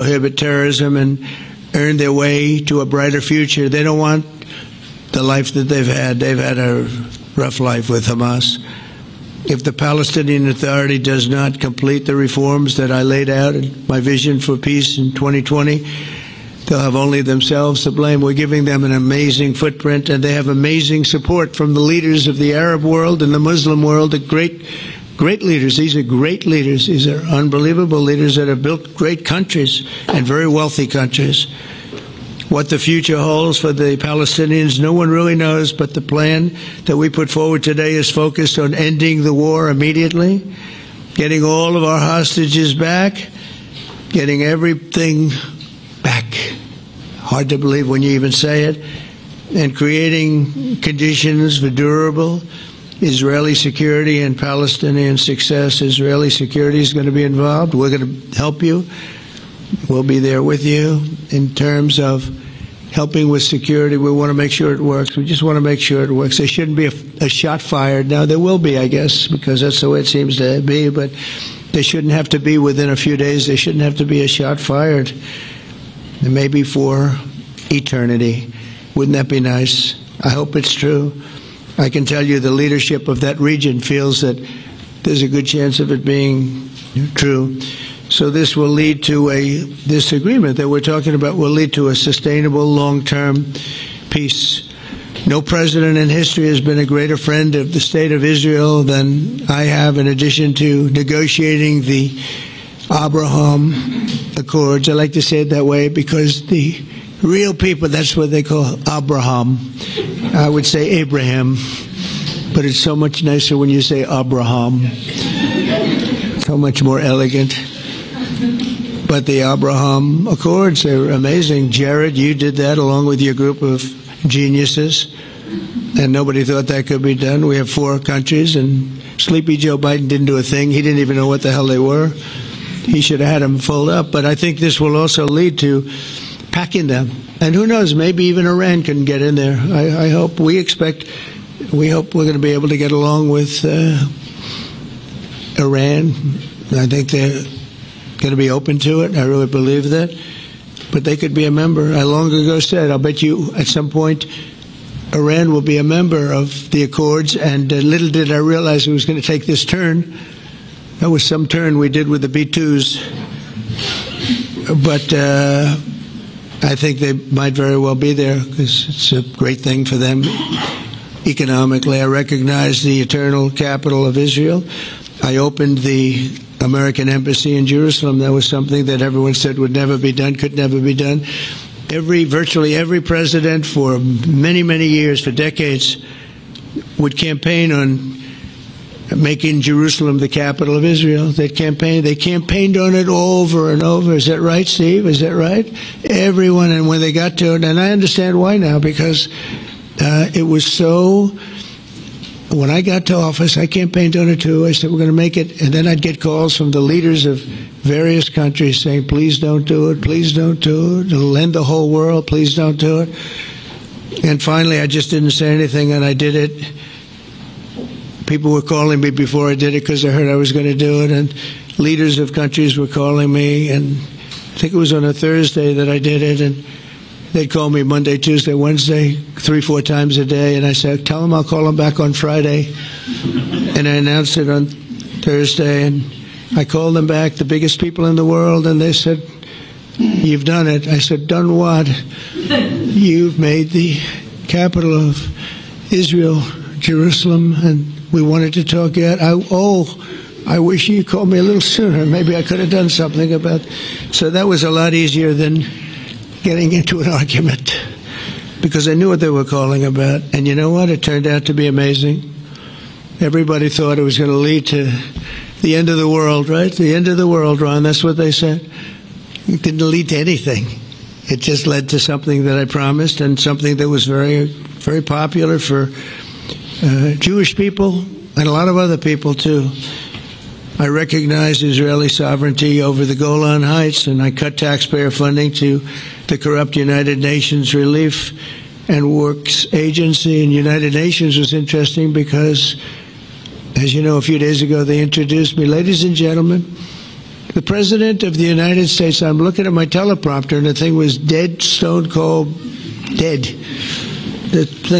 prohibit terrorism and earn their way to a brighter future. They don't want the life that they've had. They've had a rough life with Hamas. If the Palestinian Authority does not complete the reforms that I laid out in my vision for peace in 2020, they'll have only themselves to blame. We're giving them an amazing footprint, and they have amazing support from the leaders of the Arab world and the Muslim world, the great leaders. These are great leaders. These are unbelievable leaders that have built great countries and very wealthy countries. What the future holds for the Palestinians, no one really knows, but the plan that we put forward today is focused on ending the war immediately, getting all of our hostages back, getting everything back. Hard to believe when you even say it, and creating conditions for durable Israeli security and Palestinian success. Israeli security is going to be involved. We're going to help you. We'll be there with you in terms of helping with security. We want to make sure it works. We just want to make sure it works. There shouldn't be a shot fired. Now, there will be, I guess, because that's the way it seems to be, but there shouldn't have to be within a few days. There shouldn't have to be a shot fired. And maybe for eternity. Wouldn't that be nice? I hope it's true. I can tell you the leadership of that region feels that there's a good chance of it being true. So this will lead to this agreement that we're talking about will lead to a sustainable long-term peace. No president in history has been a greater friend of the state of Israel than I have, in addition to negotiating the Abraham Accords. I like to say it that way because the real people, that's what they call Abraham. I would say Abraham, but it's so much nicer when you say Abraham. So much more elegant. But the Abraham Accords, they're amazing. Jared, you did that along with your group of geniuses, and nobody thought that could be done. We have 4 countries, and Sleepy Joe Biden didn't do a thing. He didn't even know what the hell they were. He should have had them full up. But I think this will also lead to packing them. And who knows, maybe even Iran can get in there. I hope, we hope we're going to be able to get along with Iran. I think they're going to be open to it. I really believe that. But they could be a member. I long ago said, I'll bet you at some point Iran will be a member of the Accords, and little did I realize it was going to take this turn. That was some turn we did with the B-2s. But I think they might very well be there because it's a great thing for them economically. I recognize the eternal capital of Israel. I opened the American embassy in Jerusalem. That was something that everyone said would never be done, could never be done. Virtually every president for many, many years, for decades, would campaign on making Jerusalem the capital of Israel. They campaigned on it over and over. Is that right, Steve? Is that right? Everyone, and when they got to it, and I understand why now, because it was so. When I got to office, I campaigned on it too. I said, we're going to make it. And then I'd get calls from the leaders of various countries saying, please don't do it, please don't do it. It'll end the whole world, please don't do it. And finally, I just didn't say anything, and I did it. People were calling me before I did it because they heard I was going to do it, and leaders of countries were calling me, and I think it was on a Thursday that I did it, and they'd call me Monday, Tuesday, Wednesday, 3-4 times a day, and I said, tell them I'll call them back on Friday. And I announced it on Thursday, and I called them back, the biggest people in the world, and they said, you've done it. I said, done what? You've made the capital of Israel, Jerusalem, and we wanted to talk yet. I wish you called me a little sooner. Maybe I could have done something about it. So that was a lot easier than getting into an argument, because I knew what they were calling about. And you know what? It turned out to be amazing. Everybody thought it was going to lead to the end of the world, right? The end of the world, Ron. That's what they said. It didn't lead to anything. It just led to something that I promised, and something that was very, very popular for Jewish people and a lot of other people too. I recognize Israeli sovereignty over the Golan Heights, and I cut taxpayer funding to the corrupt United Nations Relief and Works Agency. And United Nations was interesting because, as you know, a few days ago they introduced me. Ladies and gentlemen, The President of the United States, I'm looking at my teleprompter, and the thing was dead, stone cold, dead. The thing